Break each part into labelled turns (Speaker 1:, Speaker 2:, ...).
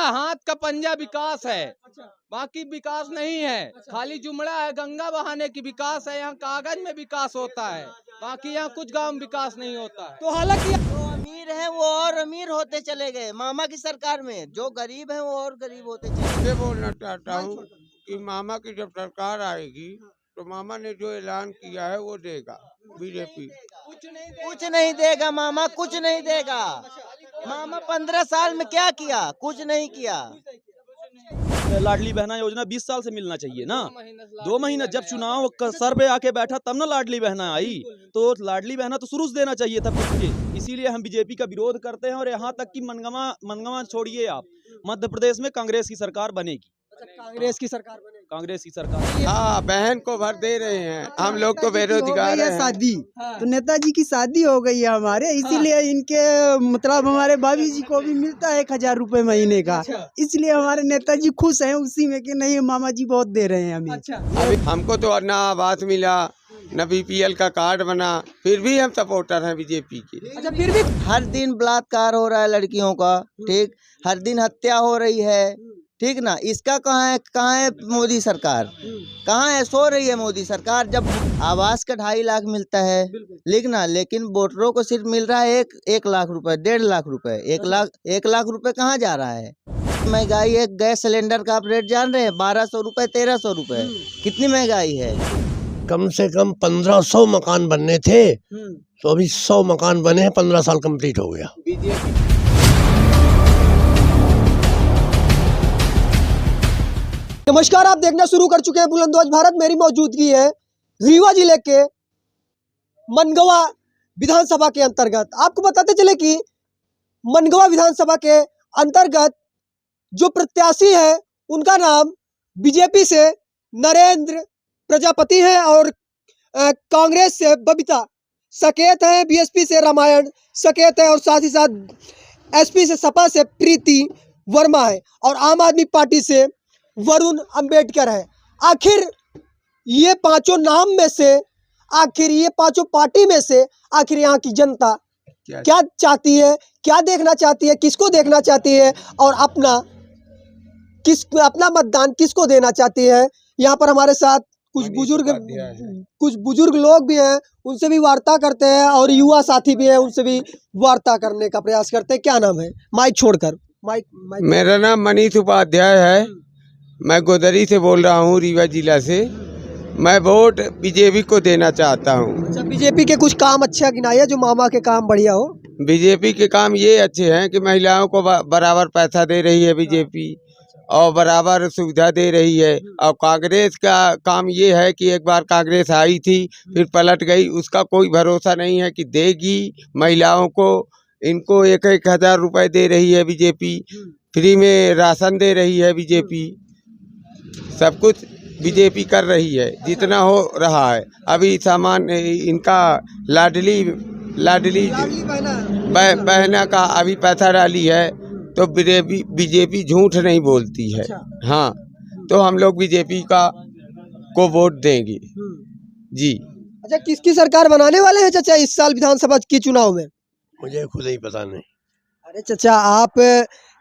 Speaker 1: हाथ का पंजा विकास है, बाकी विकास नहीं है। खाली जुमड़ा है, गंगा बहाने की विकास है। यहाँ कागज में विकास होता है, बाकी यहाँ कुछ गांव में विकास नहीं होता है।
Speaker 2: तो हालांकि जो अमीर हैं वो और अमीर होते चले गए मामा की सरकार में, जो गरीब हैं वो और गरीब होते चले गए।
Speaker 3: मैं बोलना चाहता हूँ कि मामा की जब सरकार आएगी तो मामा ने जो ऐलान किया है वो देगा बीजेपी।
Speaker 2: कुछ नहीं देगा मामा, कुछ नहीं देगा मामा। 15 साल में क्या किया? कुछ नहीं किया।
Speaker 4: लाडली बहना योजना 20 साल से मिलना चाहिए ना। 2 महीना जब चुनाव सर पे आके बैठा तब ना लाडली बहना आई, तो लाडली बहना तो शुरू से देना चाहिए था कुछ के। इसीलिए हम बीजेपी का विरोध करते हैं। और यहाँ तक कि मनगवा छोड़िए आप, मध्य प्रदेश में कांग्रेस की सरकार बनेगी।
Speaker 2: कांग्रेस की सरकार बनेगी।
Speaker 4: कांग्रेस की सरकार।
Speaker 3: हाँ, बहन को भर दे रहे हैं, हम लोग तो बेरोजगार हैं।
Speaker 5: शादी तो नेताजी की शादी हो गई है हमारे, इसीलिए इनके मतलब हमारे भाभी जी को भी मिलता है 1000 रुपए महीने का। इसलिए हमारे नेताजी खुश हैं उसी में कि नहीं मामा जी बहुत दे रहे हैं हमें।
Speaker 3: अभी हमको तो ना आवास मिला, न बीपीएल का कार्ड बना, फिर भी हम सपोर्टर हैं बीजेपी के।
Speaker 2: अच्छा, फिर भी हर दिन बलात्कार हो रहा है लड़कियों का, ठीक, हर दिन हत्या हो रही है, ठीक ना। इसका कहाँ है मोदी सरकार? कहाँ है? सो रही है मोदी सरकार। जब आवास का 2.5 लाख मिलता है लेकिन वोटरों को सिर्फ मिल रहा है 1 लाख रुपए, 1.5 लाख रुपए। 1 लाख रुपए कहाँ जा रहा है? महंगाई है। गैस सिलेंडर का आप रेट जान रहे हैं? 1200 रुपए, 1300 रुपए। कितनी महंगाई है?
Speaker 6: कम से कम 1500 मकान बनने थे, तो अभी 100 मकान बने हैं। 15 साल कंप्लीट हो गया।
Speaker 2: नमस्कार, आप देखना शुरू कर चुके हैं बुलंदवाज भारत। मेरी मौजूदगी है रीवा जिले के मनगवा विधानसभा के अंतर्गत। आपको बताते चले कि मनगवा विधानसभा के अंतर्गत जो प्रत्याशी है उनका नाम बीजेपी से नरेंद्र प्रजापति है और कांग्रेस से बबीता सकेत है, बीएसपी से रामायण सकेत है और साथ ही साथ एसपी से सपा से प्रीति वर्मा है और आम आदमी पार्टी से वरुण अंबेडकर है। आखिर ये पांचों नाम में से, आखिर ये पांचों पार्टी में से, आखिर यहाँ की जनता क्या चाहती है, क्या देखना चाहती है, किसको देखना चाहती है और अपना मतदान किसको देना चाहती है। यहाँ पर हमारे साथ कुछ बुजुर्ग लोग भी हैं, उनसे भी वार्ता करते हैं और युवा साथी भी हैं, उनसे भी वार्ता करने का प्रयास करते हैं। क्या नाम है? माइक छोड़कर माइक।
Speaker 3: मेरा नाम मनीष उपाध्याय है, मैं गोदरी से बोल रहा हूँ, रीवा जिला से। मैं वोट बीजेपी को देना चाहता हूँ।
Speaker 2: अच्छा, बीजेपी के कुछ काम अच्छा गिनाया जो मामा के काम बढ़िया हो?
Speaker 3: बीजेपी के काम ये अच्छे हैं कि महिलाओं को बराबर पैसा दे रही है बीजेपी और बराबर सुविधा दे रही है। और कांग्रेस का काम ये है कि एक बार कांग्रेस आई थी फिर पलट गई, उसका कोई भरोसा नहीं है कि देगी महिलाओं को। इनको 1-1 हज़ार रुपए दे रही है बीजेपी, फ्री में राशन दे रही है बीजेपी, सब कुछ बीजेपी कर रही है जितना हो रहा है। अभी सामान इनका लाडली बहना का अभी पैसा डाली है, तो बीजेपी झूठ नहीं बोलती है। हाँ, तो हम लोग बीजेपी को वोट देंगे जी।
Speaker 2: अच्छा, किसकी सरकार बनाने वाले हैं चाचा इस साल विधानसभा की चुनाव में?
Speaker 6: मुझे खुद ही पता नहीं।
Speaker 2: अरे चाचा, आप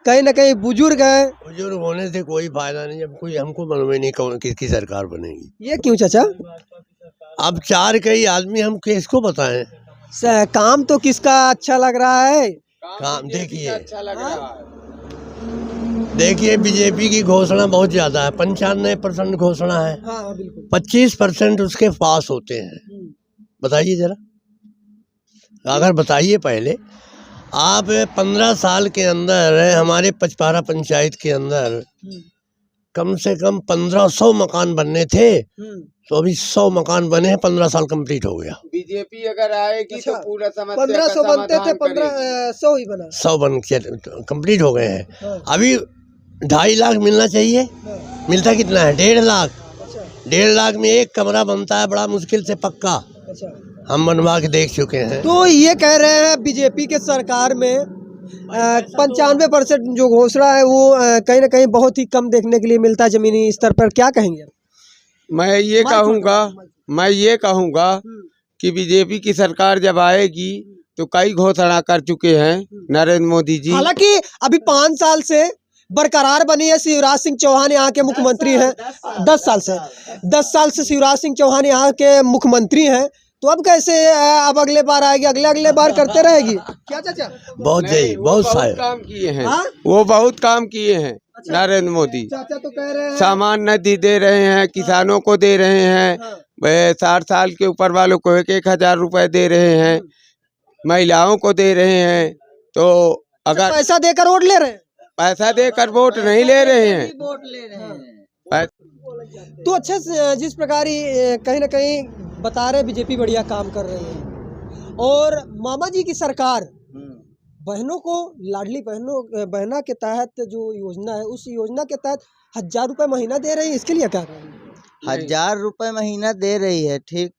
Speaker 2: कहीं ना कहीं बुजुर्ग हैं।
Speaker 6: बुजुर्ग होने से कोई फायदा नहीं, जब कोई हमको मालूम नहीं कौन किसकी सरकार बनेगी।
Speaker 2: ये क्यों चाचा?
Speaker 6: अब 4 कई आदमी, हम किसको बताएं?
Speaker 2: काम तो किसका अच्छा लग रहा है?
Speaker 6: काम देखिए बीजेपी की घोषणा बहुत ज्यादा है। 95% घोषणा है।
Speaker 2: हाँ, बिल्कुल।
Speaker 6: 25% उसके पास होते हैं। बताइए जरा, अगर बताइए पहले आप 15 साल के अंदर हमारे पचपारा पंचायत के अंदर कम से कम 1500 मकान बनने थे, तो अभी 100 मकान बने हैं। 15 साल कंप्लीट हो गया।
Speaker 3: बीजेपी अगर आएगी तो पूरा
Speaker 2: 1500 बनते थे, 1500 ही बना।
Speaker 6: 100 बन के कंप्लीट हो गए हैं। अभी 2.5 लाख मिलना चाहिए। मिलता कितना है? 1.5 लाख। 1.5 लाख में एक कमरा बनता है, बड़ा मुश्किल से पक्का। हम बनवा के देख चुके हैं।
Speaker 2: तो ये कह रहे हैं बीजेपी के सरकार में 95% जो घोषणा है वो कहीं ना कहीं बहुत ही कम देखने के लिए मिलता है जमीनी स्तर पर। क्या कहेंगे?
Speaker 3: मैं ये कहूँगा कि बीजेपी की सरकार जब आएगी तो कई घोषणा कर चुके हैं नरेंद्र मोदी जी।
Speaker 2: हालांकि अभी 5 साल से बरकरार बनी है। शिवराज सिंह चौहान यहाँ के मुख्यमंत्री हैं 10 साल से शिवराज सिंह चौहान यहाँ के मुख्यमंत्री हैं। तो अब कैसे अब अगले बार आएगी, अगले बार करते रहेगी क्या चाचा?
Speaker 6: बहुत बहुत सारे
Speaker 3: काम किए हैं।
Speaker 2: हाँ?
Speaker 3: वो बहुत काम किए हैं नरेंद्र मोदी।
Speaker 2: चाचा तो कह रहे हैं
Speaker 3: सामान नदी दे रहे हैं, किसानों को दे रहे हैं, 60 साल के ऊपर वालों को 1,000 रुपए दे रहे हैं, महिलाओं को दे रहे हैं। तो अगर
Speaker 2: पैसा देकर वोट ले रहे हैं,
Speaker 3: पैसा देकर वोट नहीं ले रहे हैं,
Speaker 2: तो अच्छा जिस प्रकार ही कहीं ना कहीं बता रहे बीजेपी बढ़िया काम कर रही है। और मामा जी की सरकार बहनों को लाडली बहना के तहत जो योजना है, उस योजना के तहत 1,000 रुपए महीना दे रही है। इसके लिए क्या करेंगे?
Speaker 7: 1,000 रुपए महीना दे रही है, ठीक,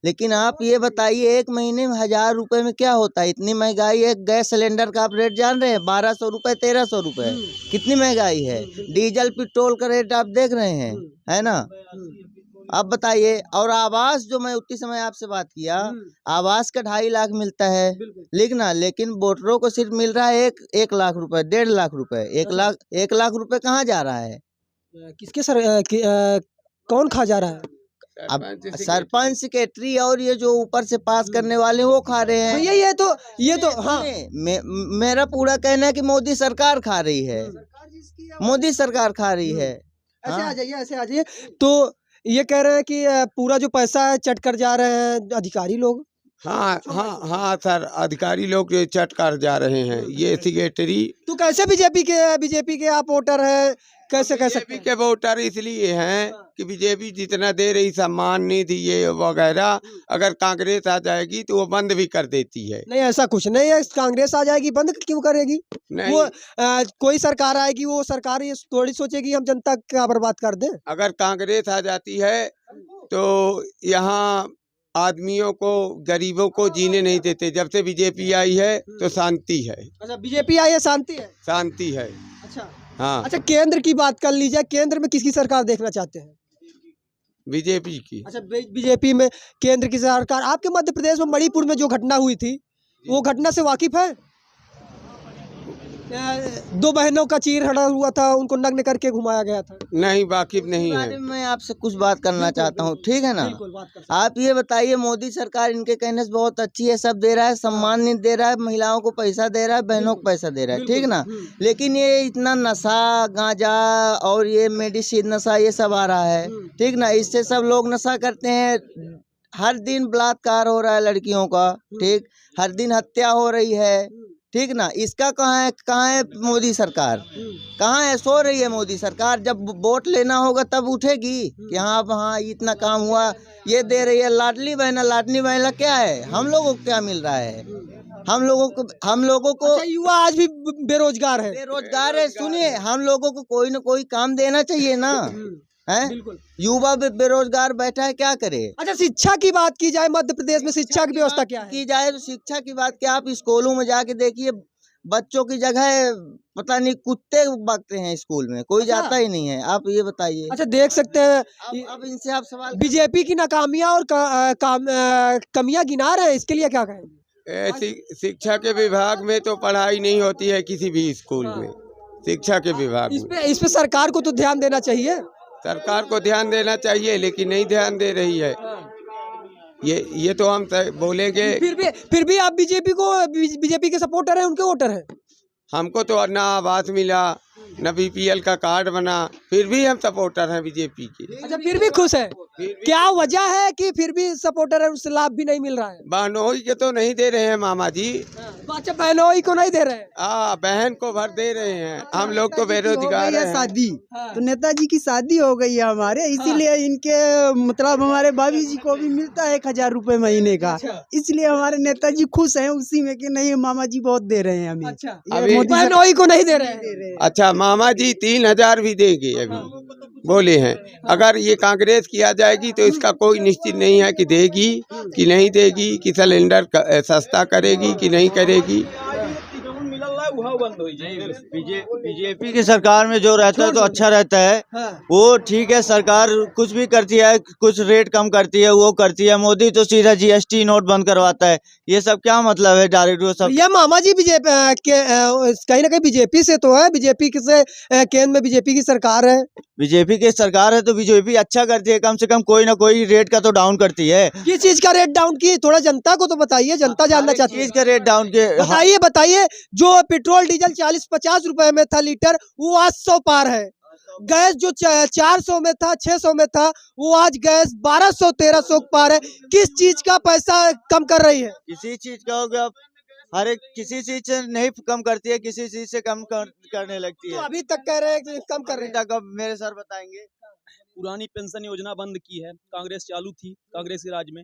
Speaker 7: लेकिन आप ये बताइए 1 महीने में 1,000 रुपए में क्या होता है? इतनी महंगाई है। गैस सिलेंडर का आप रेट जान रहे हैं, 1200 रुपए 1300 रुपए, कितनी महंगाई है। डीजल पेट्रोल का रेट आप देख रहे हैं, है ना? अब बताइए। और आवास, जो मैं उतनी समय आपसे बात किया, आवास का 2.5 लाख मिलता है, लेकिन वोटरों को सिर्फ मिल रहा है 1 लाख रुपए, 1.5 लाख रुपए। 1 लाख रुपए कहाँ जा रहा है?
Speaker 2: किसके कौन खा जा रहा है?
Speaker 7: अब सरपंच, सेक्रेटरी और ये जो ऊपर से पास करने वाले वो खा रहे हैं।
Speaker 2: ये तो हाँ,
Speaker 7: मेरा पूरा कहना है कि मोदी सरकार खा रही है, मोदी सरकार खा रही है।
Speaker 2: ऐसे आ जाइए। तो ये कह रहे हैं कि पूरा जो पैसा है चट कर जा रहे हैं अधिकारी लोग।
Speaker 3: हाँ सर, अधिकारी लोग चट कर जा रहे हैं। ये सेक्रेटरी
Speaker 2: तो कैसे बीजेपी के आप वोटर हैं, कैसे कह सकते
Speaker 3: बीजेपी के वोटर इसलिए हैं कि बीजेपी जितना दे रही सम्मान निधि ये वगैरह, अगर कांग्रेस आ जाएगी तो वो बंद भी कर देती है।
Speaker 2: नहीं, ऐसा कुछ नहीं है। कांग्रेस आ जाएगी बंद क्यों करेगी?
Speaker 3: नहीं,
Speaker 2: वो कोई सरकार आएगी, वो सरकार ये थोड़ी सोचेगी हम जनता का बर्बाद कर दें।
Speaker 3: अगर कांग्रेस आ जाती है तो यहाँ आदमियों को, गरीबों को जीने नहीं देते। जब से बीजेपी आई है तो शांति है।
Speaker 2: अच्छा, बीजेपी आई है, शांति है।
Speaker 3: शांति है।
Speaker 2: अच्छा
Speaker 3: हाँ,
Speaker 2: अच्छा, केंद्र की बात कर लीजिए। केंद्र में किसकी सरकार देखना चाहते हैं?
Speaker 3: बीजेपी की।
Speaker 2: अच्छा, बीजेपी में केंद्र की सरकार। आपके मध्य प्रदेश में मणिपुर में जो घटना हुई थी, वो घटना से वाकिफ है? 2 बहनों का चीर हड़ा हुआ था, उनको नग्न करके घुमाया गया था।
Speaker 3: नहीं, वाकिफ नहीं
Speaker 7: बारे
Speaker 3: है।
Speaker 7: में मैं आपसे कुछ बात करना चाहता हूँ, ठीक है ना?
Speaker 2: बिल्कुल, बात कर सकते
Speaker 7: आप ये बताइए, मोदी सरकार इनके कहने से बहुत अच्छी है, सब दे रहा है, सम्मान निधि दे रहा है, महिलाओं को पैसा दे रहा है, बहनों को पैसा दे रहा है, ठीक ना? लेकिन ये इतना नशा, गांजा और ये मेडिसिन नशा ये सब आ रहा है, ठीक ना? इससे सब लोग नशा करते हैं। हर दिन बलात्कार हो रहा है लड़कियों का, ठीक, हर दिन हत्या हो रही है, ठीक ना? इसका कहाँ है मोदी सरकार? कहाँ है? सो रही है मोदी सरकार। जब वोट लेना होगा तब उठेगी कि हाँ इतना काम हुआ, ये दे रही है। लाडली बहना क्या है? हम लोगों को क्या मिल रहा है? हम लोगों को
Speaker 2: अच्छा, युवा आज भी बेरोजगार है।
Speaker 7: सुनिए, हम लोगों को कोई न कोई काम देना चाहिए ना, है? युवा बेरोजगार बैठा है, क्या करे?
Speaker 2: अच्छा, शिक्षा की बात की जाए, मध्य प्रदेश में शिक्षा की व्यवस्था क्या है?
Speaker 7: की जाए तो शिक्षा की बात क्या, आप स्कूलों में जाके देखिए, बच्चों की जगह पता नहीं कुत्ते भगते हैं स्कूल में, कोई जाता ही नहीं है। आप ये बताइए।
Speaker 2: अच्छा, देख सकते हैं
Speaker 7: अब इनसे आप सवाल,
Speaker 2: बीजेपी की नाकामियां और कमियां गिना रहे हैं, इसके लिए क्या कहेंगे?
Speaker 3: शिक्षा के विभाग में तो पढ़ाई नहीं होती है किसी भी स्कूल में। शिक्षा के विभाग में
Speaker 2: इस पे सरकार को तो ध्यान देना चाहिए।
Speaker 3: सरकार को ध्यान देना चाहिए, लेकिन नहीं ध्यान दे रही है। ये तो हम बोलेंगे।
Speaker 2: फिर भी आप बीजेपी के सपोर्टर हैं, उनके वोटर हैं।
Speaker 3: हमको तो ना आवास मिला, न बीपीएल का कार्ड बना, फिर भी हम सपोर्टर हैं बीजेपी के।
Speaker 2: अच्छा, फिर भी खुश है? क्या वजह है कि फिर भी सपोर्टर है, उससे लाभ भी नहीं मिल रहा है?
Speaker 3: बहनोई के तो नहीं दे रहे हैं मामा जी।
Speaker 2: अच्छा, बहनोई को नहीं दे रहे हैं?
Speaker 3: बहन को भर दे रहे हैं। हम लोग तो बेरोजगार हैं।
Speaker 5: शादी तो नेताजी की शादी हो गई है हमारे, इसीलिए इनके मतलब हमारे भाभी जी को भी मिलता है 1,000 रुपए महीने का। इसलिए हमारे नेताजी खुश हैं उसी में कि नहीं मामा जी बहुत दे रहे हैं हमें।
Speaker 2: अच्छा,
Speaker 5: बहनोई
Speaker 2: को नहीं दे रहे हैं।
Speaker 3: अच्छा, मामा जी 3,000 भी देंगे अभी बोले हैं। अगर ये कांग्रेस की आ जाएगी तो इसका कोई निश्चित नहीं है कि देगी कि नहीं देगी, कि सिलेंडर सस्ता करेगी कि नहीं करेगी।
Speaker 4: वहाँ बंद हुई
Speaker 8: बीजेपी की सरकार में जो रहता है तो अच्छा रहता है।
Speaker 2: हाँ।
Speaker 8: वो ठीक है, सरकार कुछ भी करती है, कुछ रेट कम करती है, वो करती है। मोदी तो सीधा जीएसटी नोट बंद करवाता है। ये सब क्या मतलब है? डायरेक्ट वो सब
Speaker 2: ये मामा जी बीजेपी कहीं ना कहीं बीजेपी से तो है, बीजेपी से केंद्र में बीजेपी की सरकार है।
Speaker 8: बीजेपी की सरकार है तो बीजेपी अच्छा करती है, कम से कम कोई ना कोई रेट का तो डाउन करती है।
Speaker 2: किस चीज का रेट डाउन की? थोड़ा जनता को तो बताइए, जनता जानना चाहती है।
Speaker 8: चीज का रेट डाउन के
Speaker 2: बताइए बताइए। जो पेट्रोल डीजल 40-50 रुपए में था लीटर, वो आज 100 पार है। गैस जो 400 में था, 600 में था, वो आज गैस 1200-1300 पार है। किस चीज का पैसा कम कर रही है?
Speaker 8: किसी चीज का हो गया, हर एक किसी चीज से नहीं कम करती है, किसी चीज से कम करने लगती
Speaker 2: तो
Speaker 8: है।
Speaker 2: अभी तक कह रहे हैं कि कम कर रहे हैं।
Speaker 8: तक अब मेरे सर बताएंगे।
Speaker 4: पुरानी पेंशन योजना बंद की है, कांग्रेस चालू थी, कांग्रेस के राज में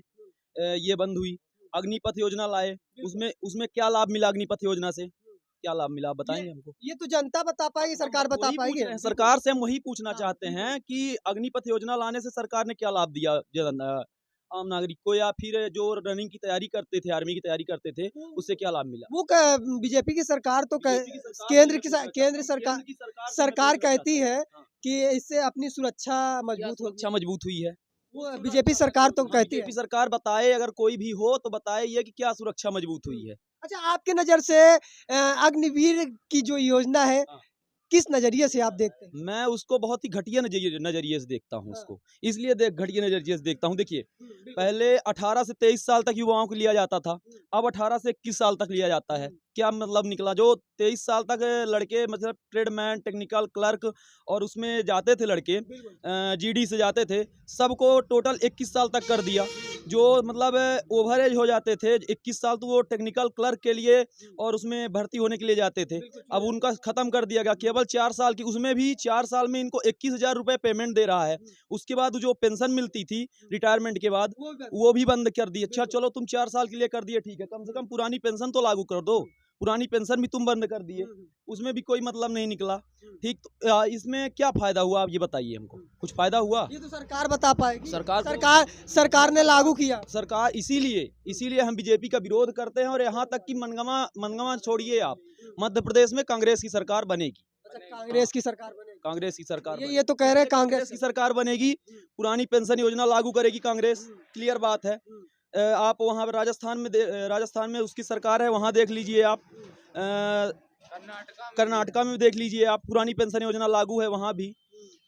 Speaker 4: ये बंद हुई। अग्निपथ योजना लाए, उसमें क्या लाभ मिला? अग्निपथ योजना से क्या लाभ मिला, बताएंगे हमको?
Speaker 2: ये तो जनता बता पाएगी, सरकार बता
Speaker 4: वही पूछ
Speaker 2: पाएगी।
Speaker 4: रहे हैं, सरकार से हम वही पूछना चाहते हैं कि अग्निपथ योजना लाने से सरकार ने क्या लाभ दिया आम नागरिक को, या फिर जो रनिंग की तैयारी करते थे, आर्मी की तैयारी करते थे, उससे क्या लाभ मिला?
Speaker 2: वो बीजेपी की सरकार तो केंद्र सरकार कहती है कि इससे अपनी सुरक्षा मजबूत होगी।
Speaker 4: सुरक्षा मजबूत हुई है।
Speaker 2: वो बीजेपी सरकार तो कहती है।
Speaker 4: बीजेपी सरकार बताए, अगर कोई भी हो तो बताए ये कि क्या सुरक्षा मजबूत हुई है।
Speaker 2: अच्छा, आपके नजर से अग्निवीर की जो योजना है, किस नजरिए से आप देखते हैं?
Speaker 4: मैं उसको बहुत ही घटिया नजरिए से देखता हूँ उसको, इसलिए घटिया नजरिए से देखता हूँ। देखिए, पहले 18 से 23 साल तक युवाओं को लिया जाता था, अब 18 से 21 साल तक लिया जाता है। क्या मतलब निकला? जो 23 साल तक लड़के मतलब ट्रेडमैन, टेक्निकल क्लर्क और उसमें जाते थे लड़के, जीडी से जाते थे, सबको टोटल 21 साल तक कर दिया। जो मतलब ओवर एज हो जाते थे 21 साल, तो वो टेक्निकल क्लर्क के लिए और उसमें भर्ती होने के लिए जाते थे। अब उनका खत्म कर दिया गया, केवल 4 साल की, उसमें भी 4 साल में इनको 21,000 रुपए पेमेंट दे रहा है। उसके बाद जो पेंशन मिलती थी रिटायरमेंट के बाद, वो भी बंद कर दी। अच्छा चलो, तुम 4 साल के लिए कर दिए, ठीक है, कम से कम पुरानी पेंशन तो लागू कर दो। पुरानी पेंशन भी तुम बंद कर दिए, उसमें भी कोई मतलब नहीं निकला। ठीक, तो इसमें क्या फायदा हुआ, आप ये बताइए हमको, कुछ फायदा हुआ?
Speaker 2: ये तो सरकार बता पाएगी।
Speaker 4: सरकार
Speaker 2: ने लागू किया।
Speaker 4: सरकार इसीलिए हम बीजेपी का विरोध करते हैं। और यहाँ तक कि मनगवा छोड़िए आप, मध्य प्रदेश में कांग्रेस की सरकार बनेगी।
Speaker 2: कांग्रेस की सरकार बनेगी।
Speaker 4: कांग्रेस की सरकार
Speaker 2: ये तो कह रहे हैं
Speaker 4: कांग्रेस की सरकार बनेगी, पुरानी पेंशन योजना लागू करेगी कांग्रेस, क्लियर बात है। आप वहाँ पर राजस्थान में उसकी सरकार है, वहाँ देख लीजिए आप। कर्नाटका में देख लीजिए आप, पुरानी पेंशन योजना लागू है वहाँ भी।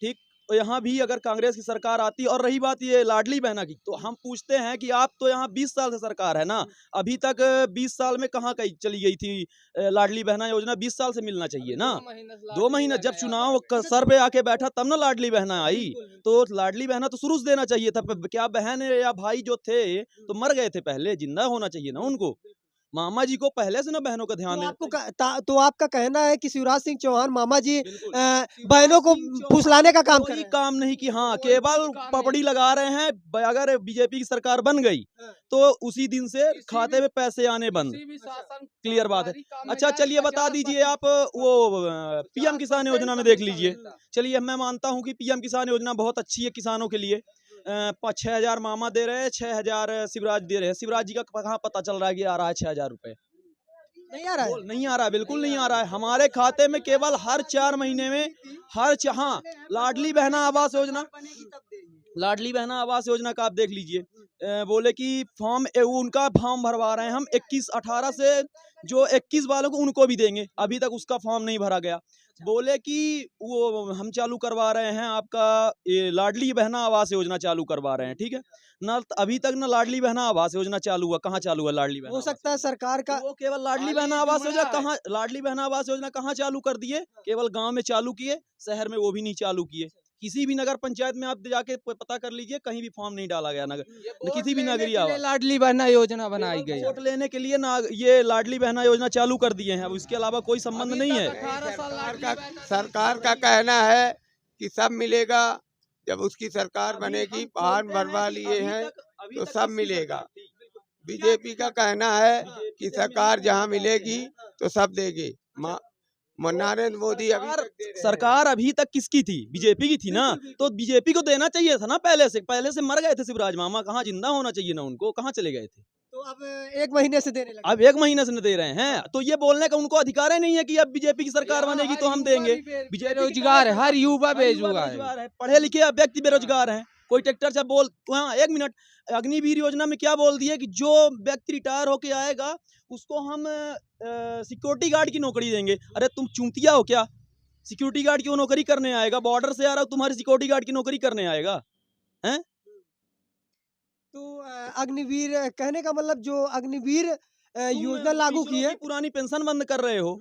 Speaker 4: ठीक, तो यहाँ भी अगर कांग्रेस की सरकार आती। और रही बात ये लाडली बहना की, तो हम पूछते हैं कि आप तो यहाँ 20 साल से सरकार है ना, अभी तक 20 साल में कहाँ कहीं चली गई थी लाडली बहना योजना? 20 साल से मिलना चाहिए ना। 2 महीना जब चुनाव सर पे आके बैठा तब ना लाडली बहना आई। तो लाडली बहना तो शुरू से देना चाहिए था। क्या बहन या भाई जो थे तो मर गए थे, पहले जिंदा होना चाहिए ना उनको। मामा जी को पहले से ना बहनों का ध्यान देना।
Speaker 2: तो आपका कहना है कि शिवराज सिंह चौहान मामा जी बहनों को फुसलाने का काम कर रहे हैं?
Speaker 4: काम नहीं कि हाँ केवल पपड़ी लगा रहे हैं। अगर बीजेपी की सरकार बन गई तो उसी दिन से खाते में पैसे आने बंद, क्लियर बात है। अच्छा चलिए बता दीजिए आप, वो पीएम किसान योजना में देख लीजिए। चलिए मैं मानता हूँ कि पीएम किसान योजना बहुत अच्छी है किसानों के लिए। 6,000 मामा दे रहे हैं, 6,000 शिवराज दे रहे हैं। शिवराज जी का कहाँ पता चल रहा है कि आ रहा है 6,000 रुपए?
Speaker 2: नहीं आ रहा है,
Speaker 4: नहीं आ रहा है, बिल्कुल नहीं आ रहा है। हमारे खाते में केवल हर 4 महीने में हाँ, लाडली बहना आवास योजना, लाडली बहना आवास योजना का आप देख लीजिए। बोले कि फॉर्म उनका फॉर्म भरवा रहे हैं हम 18 से, जो 21 वालों को उनको भी देंगे, अभी तक उसका फॉर्म नहीं भरा गया। बोले कि वो हम चालू करवा रहे हैं आपका ये लाडली बहना आवास योजना चालू करवा रहे हैं, ठीक है ना। अभी तक ना लाडली बहना आवास योजना चालू हुआ, कहाँ चालू है लाडली बहना?
Speaker 2: हो सकता है सरकार का
Speaker 4: वो केवल लाडली बहना आवास योजना कहाँ, लाडली बहना आवास योजना कहाँ चालू कर दिए? केवल गांव में चालू किए, शहर में वो भी नहीं चालू किए। किसी भी नगर पंचायत में आप जाके पता कर लीजिए, कहीं भी फॉर्म नहीं डाला गया नगर, किसी भी नगरीय
Speaker 1: लाडली बहना योजना बनाई गई।
Speaker 4: वोट लेने के लिए ना ये लाडली बहना योजना चालू कर दिए हैं, अब इसके अलावा कोई संबंध नहीं है।
Speaker 3: सरकार का कहना है कि सब मिलेगा, जब उसकी सरकार बनेगी, फॉर्म भरवा लिए हैं तो सब मिलेगा। बीजेपी का कहना है कि सरकार जहां मिलेगी तो सब देगी। नरेंद्र मोदी
Speaker 4: सरकार अभी तक किसकी थी? बीजेपी की थी ना, तो बीजेपी को देना चाहिए था ना। पहले से मर गए थे शिवराज मामा, कहाँ जिंदा होना चाहिए ना उनको, कहाँ चले गए थे?
Speaker 2: तो अब 1 महीने से देने लगे।
Speaker 4: अब 1 महीने से नहीं दे रहे हैं, तो ये बोलने का उनको अधिकार ही नहीं है कि अब बीजेपी की सरकार बनेगी तो हम देंगे।
Speaker 1: बेरोजगार है, हर युवा बेरोजगार है।
Speaker 4: पढ़े लिखे व्यक्ति बेरोजगार हैं। कोई ट्रैक्टर से बोल वहाँ 1 मिनट, अग्निवीर योजना में क्या बोल दिए कि जो व्यक्ति रिटायर होके आएगा उसको हम सिक्योरिटी गार्ड की नौकरी देंगे। अरे तुम चूतिया हो क्या? सिक्योरिटी गार्ड की वो नौकरी करने आएगा? बॉर्डर से आ रहा हो, तुम्हारी सिक्योरिटी गार्ड की नौकरी करने आएगा? हैं?
Speaker 2: तो अग्निवीर कहने का मतलब जो अग्निवीर योजना लागू की है,
Speaker 4: पुरानी पेंशन बंद कर रहे हो।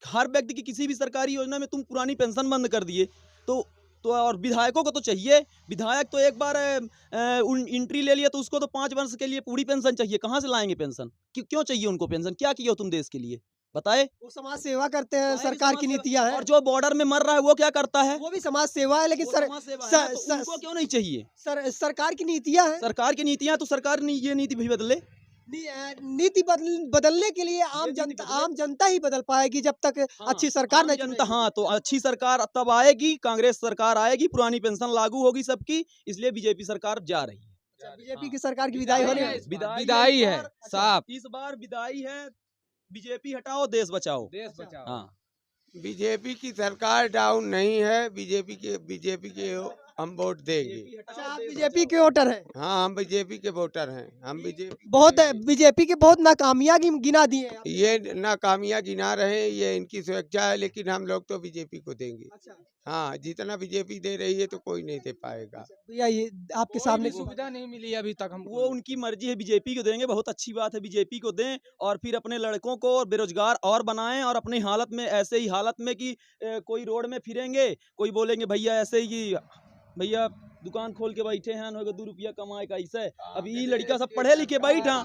Speaker 4: हर व्यक्ति की किसी भी सरकारी योजना में तुम पुरानी पेंशन बंद कर दिए तो और विधायकों को तो चाहिए। विधायक तो एक बार एंट्री ले लिया तो उसको तो 5 वर्ष के लिए पूरी पेंशन चाहिए। कहाँ से लाएंगे पेंशन? क्यों चाहिए उनको पेंशन? क्या किया हो तुम देश के लिए बताए?
Speaker 2: वो समाज सेवा करते हैं, सरकार की नीतियां हैं।
Speaker 4: और जो बॉर्डर में मर रहा है वो क्या करता है?
Speaker 2: वो भी समाज सेवा है, लेकिन
Speaker 4: उनको क्यों नहीं चाहिए?
Speaker 2: सरकार की नीतियां हैं।
Speaker 4: सरकार की नीतियां तो सरकार ने ये नीति भी बदले।
Speaker 2: नीति बदलने के लिए आम जनता ही बदल पाएगी जब तक अच्छी सरकार नहीं
Speaker 4: जनता। हाँ, तो अच्छी सरकार तब आएगी, कांग्रेस सरकार आएगी, पुरानी पेंशन लागू होगी सबकी, इसलिए बीजेपी सरकार जा रही है।
Speaker 2: बीजेपी की सरकार की विदाई होने वाली है।
Speaker 1: विदाई है साहब,
Speaker 4: इस बार विदाई है। बीजेपी हटाओ, देश बचाओ।
Speaker 1: देश बचाओ।
Speaker 4: हाँ,
Speaker 3: बीजेपी की सरकार डाउन नहीं है। बीजेपी के हम वोट देंगे।
Speaker 2: अच्छा, आप बीजेपी के वोटर हैं?
Speaker 3: हाँ, हम बीजेपी के वोटर हैं। हम
Speaker 2: बीजेपी के बहुत नाकामियां गिना दिए हैं।
Speaker 3: ये नाकामियां गिना रहे हैं, ये इनकी स्वेच्छा है, लेकिन हम लोग तो बीजेपी को देंगे।
Speaker 2: अच्छा,
Speaker 3: हाँ, जितना बीजेपी दे रही है तो कोई नहीं दे पाएगा।
Speaker 2: भैया ये आपके सामने
Speaker 1: सुविधा नहीं मिली अभी तक हमको।
Speaker 4: वो उनकी मर्जी है, बीजेपी को देंगे। बहुत अच्छी बात है, बीजेपी को दें और फिर अपने लड़कों को और बेरोजगार और बनाएं। और अपनी हालत में ऐसे ही हालत में कि कोई रोड में फिरेंगे, कोई बोलेंगे भैया ऐसे ही भैया दुकान खोल के बैठे हैं, 2 रुपया कमाए का ऐसे। अब ये लड़का सब पढ़े लिखे बैठा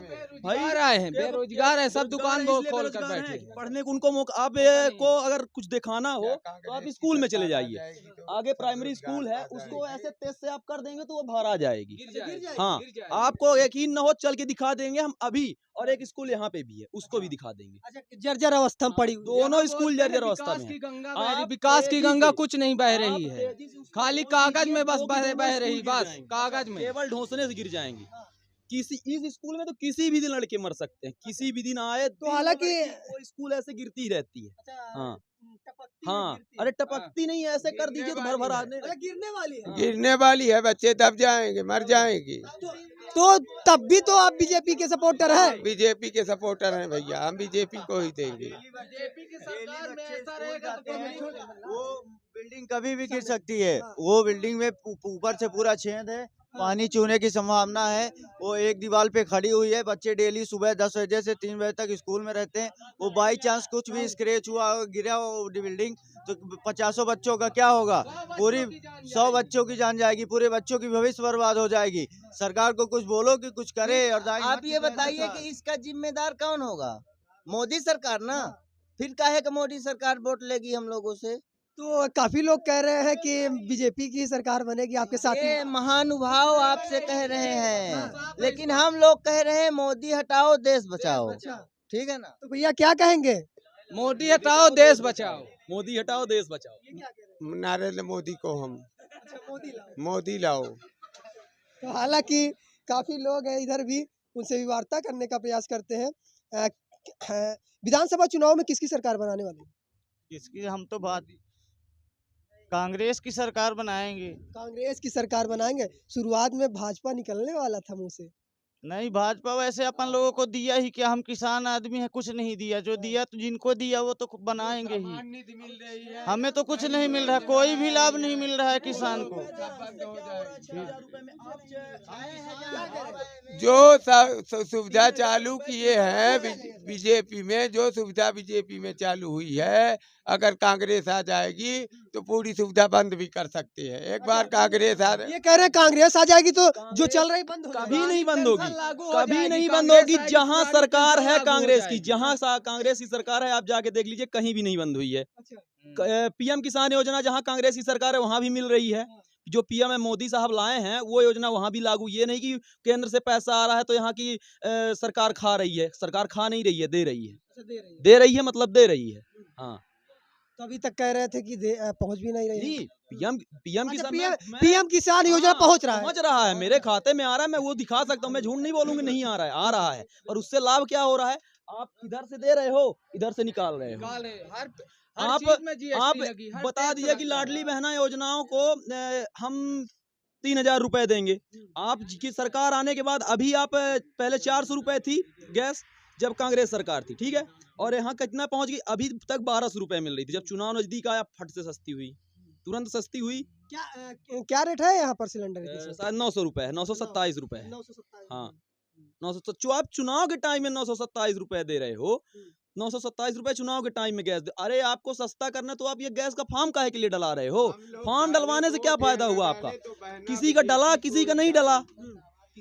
Speaker 4: भाई
Speaker 1: आए हैं, बेरोजगार है, सब दुकान खोल कर बैठे।
Speaker 4: पढ़ने को उनको मौका। आप को अगर कुछ दिखाना हो तो आप स्कूल में चले जाइए। आगे प्राइमरी स्कूल है, उसको ऐसे तेज से आप कर देंगे तो वो बाहर आ जाएगी। हाँ, आपको यकीन न हो, चल के दिखा देंगे हम अभी। और एक स्कूल यहाँ पे भी है, उसको भी दिखा देंगे।
Speaker 2: अच्छा, जर्जर अवस्था में पड़ी हुई।
Speaker 4: दोनों स्कूल जर्जर अवस्था में है।
Speaker 1: विकास की गंगा कुछ नहीं बह रही है, खाली कागज में बस बह रही, बस कागज में
Speaker 4: केवल ढोसने से गिर जाएंगी। किसी इस स्कूल में तो किसी भी दिन लड़के मर सकते हैं, किसी भी दिन आए
Speaker 2: तो हालांकि
Speaker 4: वो स्कूल ऐसे गिरती ही रहती है। हाँ हाँ, अरे टपकती नहीं है, ऐसे कर दीजिए तो भर भर आने
Speaker 2: गिरने वाली है।
Speaker 3: गिरने वाली है, बच्चे दब जाएंगे, मर जाएंगे।
Speaker 2: तो तब भी तो आप बीजेपी के सपोर्टर हैं?
Speaker 3: बीजेपी के सपोर्टर हैं भैया, हम बीजेपी को ही देंगे।
Speaker 8: वो बिल्डिंग कभी भी गिर सकती है। वो बिल्डिंग में ऊपर से पूरा छेद है, पानी चूने की संभावना है। वो एक दीवार पे खड़ी हुई है। बच्चे डेली सुबह 10 बजे से 3 बजे तक स्कूल में रहते हैं। वो बाई चांस कुछ भी स्क्रैच हुआ, गिरा वो बिल्डिंग, तो 50 बच्चों का क्या होगा? पूरी 100 बच्चों की जान जाएगी, पूरे बच्चों की भविष्य बर्बाद हो जाएगी। सरकार को कुछ बोलो कि कुछ करे। और
Speaker 7: आप ये बताइए कि इसका जिम्मेदार कौन होगा? मोदी सरकार ना। फिर काहे का मोदी सरकार वोट लेगी हम लोगों से?
Speaker 2: तो काफी लोग कह रहे हैं कि बीजेपी की सरकार बनेगी, आपके साथ
Speaker 7: ये महानुभाव आपसे कह रहे हैं, लेकिन हम लोग कह रहे हैं मोदी हटाओ, देश बचाओ। ठीक है ना?
Speaker 2: तो भैया क्या कहेंगे?
Speaker 1: मोदी हटाओ, देश बचाओ।
Speaker 4: मोदी हटाओ, देश बचाओ।
Speaker 3: नरेंद्र मोदी को हम मोदी लाओ।
Speaker 2: तो हालांकि काफी लोग हैं इधर भी, उनसे भी वार्ता करने का प्रयास करते हैं। विधानसभा चुनाव में किसकी सरकार बनाने वाली है?
Speaker 9: इसकी हम तो बात कांग्रेस की सरकार बनाएंगे।
Speaker 2: कांग्रेस की सरकार बनाएंगे। शुरुआत में भाजपा निकलने वाला था मुंह से।
Speaker 9: नहीं, भाजपा वैसे अपन लोगों को दिया ही क्या? हम किसान आदमी हैं, कुछ नहीं दिया। जो दिया तो जिनको दिया वो तो बनाएंगे ही। हमें तो कुछ नहीं मिल रहा, कोई भी लाभ नहीं मिल रहा है किसान को।
Speaker 3: जो सुविधा चालू किए हैं बीजेपी में, जो सुविधा बीजेपी में चालू हुई है, अगर कांग्रेस आ जाएगी तो पूरी सुविधा बंद भी कर सकते हैं। एक बार कांग्रेस आ
Speaker 2: ये कह रहे हैं कांग्रेस आ जाएगी तो जो चल रही बंद हो जाएगी।
Speaker 4: कभी नहीं बंद होगी, कभी नहीं बंद होगी। जहाँ सरकार है कांग्रेस की, जहाँ कांग्रेस की सरकार है, आप जाके देख लीजिए, कहीं भी नहीं बंद हुई है। पीएम किसान योजना जहाँ कांग्रेस की सरकार है वहाँ भी मिल रही है। जो पीएम मोदी साहब लाए हैं वो योजना वहाँ भी लागू। ये नहीं कि केंद्र से पैसा आ रहा है तो यहाँ की सरकार खा रही है। सरकार खा नहीं रही है, दे रही है। दे रही है मतलब दे रही है। हाँ,
Speaker 2: तो अभी तक कह रहे थे कि पहुंच भी नहीं रही है।
Speaker 4: नहीं, पीएम
Speaker 2: अच्छा,
Speaker 4: किसान
Speaker 2: पीएम किसान योजना पहुंच रहा है।
Speaker 4: पहुंच रहा है, मेरे खाते में आ रहा है, मैं वो दिखा सकता हूँ, मैं झूठ नहीं बोलूंगी, नहीं आ रहा है, आ रहा है। और उससे लाभ क्या हो रहा है, आप इधर से दे रहे हो, इधर से निकाल रहे हो। आप बता दिए कि लाडली बहना योजनाओं को हम 3,000 रुपए देंगे। आपकी सरकार आने के बाद अभी आप पहले 400 रुपए थी गैस जब कांग्रेस सरकार थी, ठीक है, और यहाँ कितना पहुंच गई, अभी तक 1200 रुपए मिल रही थी। जब चुनाव नजदीक आया फट से सस्ती हुई, तुरंत सस्ती हुई।
Speaker 2: क्या रेट है यहाँ पर सिलेंडर की?
Speaker 4: शायद 900 रुपए है, 927 रुपए है।
Speaker 2: 927।
Speaker 4: हाँ, 900। आप चुनाव के टाइम में 927 रुपए दे रहे हो, 927 रुपए चुनाव के टाइम में गैस अरे आपको सस्ता करना तो आप ये गैस का फार्म काहे के लिए डला रहे हो? फार्म डलवाने से क्या फायदा हुआ आपका? किसी का डला, किसी का नहीं डला।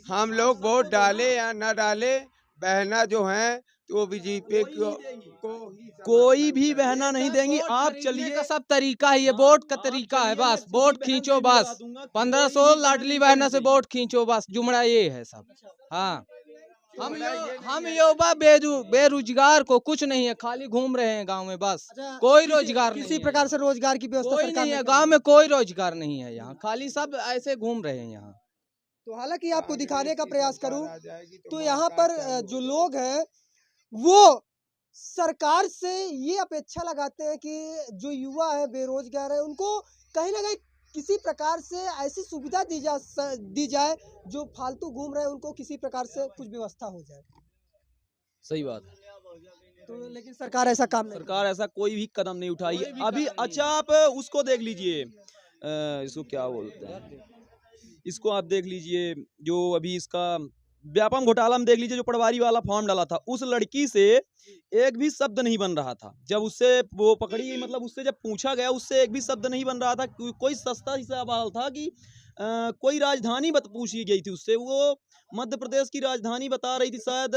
Speaker 3: हम लोग वोट डाले या न डाले, बहना जो है तो बीजेपी को
Speaker 4: कोई भी बहना नहीं देंगी। आप चलिए
Speaker 1: का सब तरीका है, ये वोट का तरीका है, बस वोट खींचो, बस 1500 लाडली बहना से वोट खींचो, बस जुमड़ा ये है सब। हाँ, हम युवा बेरोजगार को कुछ नहीं है, खाली घूम रहे हैं गांव में, बस कोई रोजगार
Speaker 2: किसी प्रकार से रोजगार की व्यवस्था
Speaker 1: कोई
Speaker 2: सरकार
Speaker 1: नहीं
Speaker 2: ने
Speaker 1: है,
Speaker 2: करी।
Speaker 1: गांव में कोई रोजगार नहीं है, यहाँ खाली सब ऐसे घूम रहे हैं यहाँ।
Speaker 2: तो हालांकि आपको दिखाने का प्रयास करूं तो यहाँ पर जो लोग हैं वो सरकार से ये अपेक्षा लगाते हैं कि जो युवा है, बेरोजगार है, उनको कहीं ना कहीं किसी प्रकार से ऐसी सुविधा दी जाए जो फालतू घूम रहे हैं उनको किसी प्रकार से कुछ व्यवस्था हो जाए।
Speaker 4: सही बात है।
Speaker 2: तो लेकिन सरकार ऐसा काम नहीं,
Speaker 4: सरकार ऐसा कोई भी कदम नहीं उठाई है अभी। अच्छा, आप उसको देख लीजिए, इसको क्या बोलते हैं, इसको आप देख लीजिए, जो अभी इसका व्यापम घोटाला में देख लीजिए, जो पटवारी वाला फॉर्म डाला था, उस लड़की से एक भी शब्द नहीं बन रहा था। जब उससे वो पकड़ी गई, मतलब उससे जब पूछा गया, उससे एक भी शब्द नहीं बन रहा था। कोई सस्ता सा सवाल था कि कोई राजधानी पूछी गई थी उससे, वो मध्य प्रदेश की राजधानी बता रही थी, शायद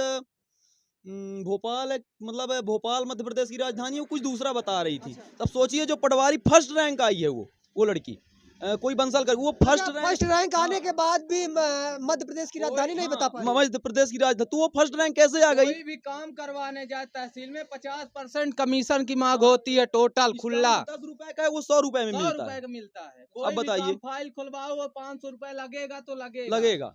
Speaker 4: भोपाल है, मतलब भोपाल मध्य प्रदेश की राजधानी, वो कुछ दूसरा बता रही थी। तब सोचिए जो पटवारी फर्स्ट रैंक आई है वो लड़की, कोई बंसल कर, वो फर्स्ट
Speaker 2: रैंक आने के बाद भी मध्य प्रदेश की राजधानी नहीं बता पाई।
Speaker 4: मध्य प्रदेश की राजधानी, तो वो फर्स्ट रैंक कैसे आ गई?
Speaker 1: कोई भी काम करवाने जाए तहसील में 50% कमीशन की मांग होती है, टोटल खुला
Speaker 4: 10 रुपए का है, वो 100 रुपए में
Speaker 1: 100
Speaker 4: मिलता
Speaker 1: रुपए
Speaker 4: है।
Speaker 1: का मिलता है।
Speaker 4: अब बताइए,
Speaker 1: फाइल खुलवाओ वो 500 रुपए लगेगा तो लगेगा।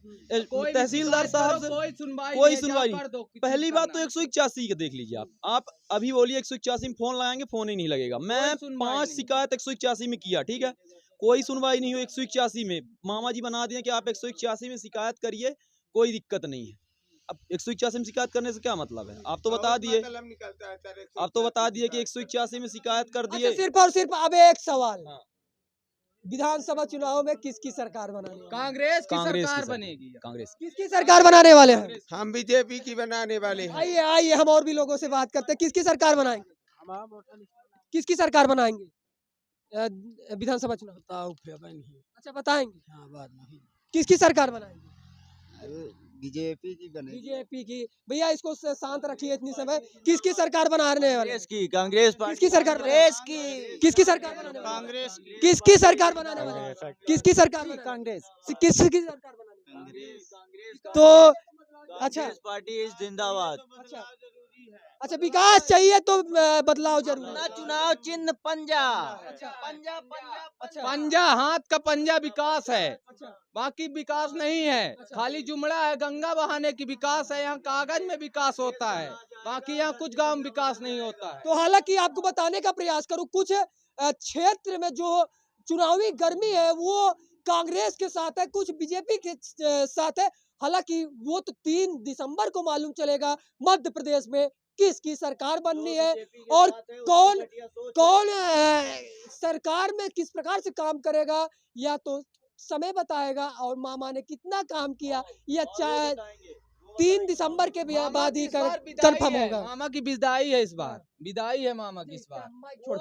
Speaker 4: तहसीलदार साहब से
Speaker 1: कोई सुनवाई
Speaker 4: नहीं। पहली बात तो 181 का देख लीजिए आप अभी बोलिए 181 में फोन लगाएंगे, फोन ही नहीं लगेगा। मैं 5 शिकायत 181 में किया, ठीक है, कोई सुनवाई नहीं हुई। 181 में मामा जी बना दिए कि आप 181 में शिकायत करिए, कोई दिक्कत नहीं है। अब 181 में शिकायत करने से क्या मतलब है? आप तो बता दिए, कि 181 में शिकायत कर दिए।
Speaker 2: अच्छा, सिर्फ और सिर्फ अब एक सवाल, विधानसभा चुनाव में किसकी सरकार बनाने?
Speaker 1: कांग्रेस की सरकार बनेगी।
Speaker 4: कांग्रेस
Speaker 2: किसकी सरकार बनाने वाले हैं?
Speaker 3: हम बीजेपी की बनाने वाले हैं।
Speaker 2: आइए हम और भी लोगों से बात करते हैं। किसकी सरकार बनाएंगे? किसकी सरकार बनाएंगे विधानसभा चुनाव? अच्छा, बताएंगे। किसकी सरकार बनाएंगे?
Speaker 8: बीजेपी की बनेगी।
Speaker 2: बीजेपी की। भैया इसको शांत रखिए इतनी समय। किसकी सरकार बनाने वाले?
Speaker 8: कांग्रेस पार्टी।
Speaker 2: किसकी सरकार? किसकी सरकार बनाने वाले?
Speaker 9: कांग्रेस की।
Speaker 2: किसकी सरकार बनाने वाले? किसकी सरकार?
Speaker 8: कांग्रेस।
Speaker 2: किसकी सरकार बनाने वाले? तो अच्छा,
Speaker 8: पार्टी जिंदाबाद।
Speaker 2: अच्छा, विकास चाहिए तो बदलाव जरूर है।
Speaker 7: चुनाव चिन्ह पंजा।
Speaker 1: पंजा, हाथ का पंजा विकास है, बाकी विकास नहीं है। खाली जुमड़ा है, गंगा बहाने की विकास है, यहाँ कागज में विकास होता है, बाकी यहाँ कुछ गांव में विकास नहीं होता है।
Speaker 2: तो हालांकि आपको बताने का प्रयास करूं, कुछ क्षेत्र में जो चुनावी गर्मी है वो कांग्रेस के साथ है, कुछ बीजेपी के साथ है। हालांकि वो तो 3 दिसंबर को मालूम चलेगा मध्य प्रदेश में किसकी सरकार बननी है और कौन सरकार में किस प्रकार से काम करेगा, या तो समय बताएगा। और मामा ने कितना काम किया ये 3 दिसंबर के बाद ही कंफर्म होगा।
Speaker 1: मामा की विदाई है इस बार, विदाई है मामा की इस बार।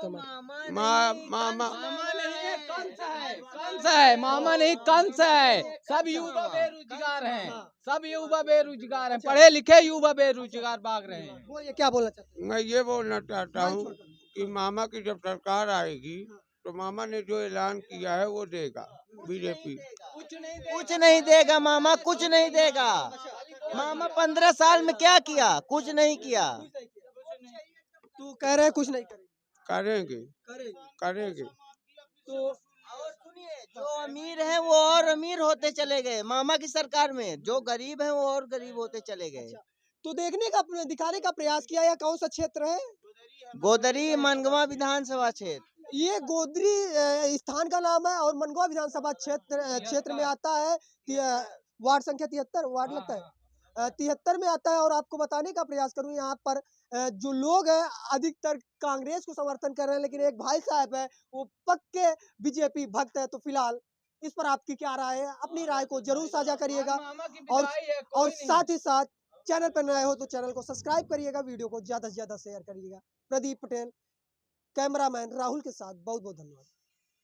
Speaker 3: मामा
Speaker 1: नहीं है, कंस है, मामा नहीं कंस है। सब युवा बेरोजगार हैं, सब युवा बेरोजगार हैं, पढ़े लिखे युवा बेरोजगार भाग रहे हैं।
Speaker 2: बोलिए, क्या बोलना चाहते हैं?
Speaker 3: मैं ये बोलना चाहता हूँ कि मामा की जब सरकार आएगी तो मामा ने जो ऐलान किया है वो देगा बीजेपी।
Speaker 7: कुछ नहीं देगा मामा, कुछ नहीं देगा मामा। 15 साल में क्या किया? कुछ नहीं किया।
Speaker 2: तू कह रहे कुछ नहीं करेगा।
Speaker 3: करेंगे
Speaker 2: करेंगे।
Speaker 3: करेंगे।
Speaker 2: तो
Speaker 7: और सुनिए, जो अमीर है वो और अमीर होते चले गए मामा की सरकार में, जो गरीब है वो और गरीब होते चले गए।
Speaker 2: तो देखने का दिखाने का प्रयास किया, या कौन सा क्षेत्र है?
Speaker 7: गोदरी मनगवा विधानसभा क्षेत्र।
Speaker 2: ये गोदरी स्थान का नाम है और मनगवा विधानसभा क्षेत्र में आता है। वार्ड संख्या 73 वार्ड लगता है, 73 में आता है। और आपको बताने का प्रयास करूं, यहाँ पर जो लोग हैं अधिकतर कांग्रेस को समर्थन कर रहे हैं, लेकिन एक भाई साहब है वो पक्के बीजेपी भक्त है। तो फिलहाल इस पर आपकी क्या राय है? अपनी राय को जरूर साझा करिएगा, और साथ ही साथ चैनल पर नए हो तो चैनल को सब्सक्राइब करिएगा, वीडियो को ज्यादा से ज्यादा शेयर करिएगा। प्रदीप पटेल कैमरामैन राहुल के साथ, बहुत बहुत धन्यवाद।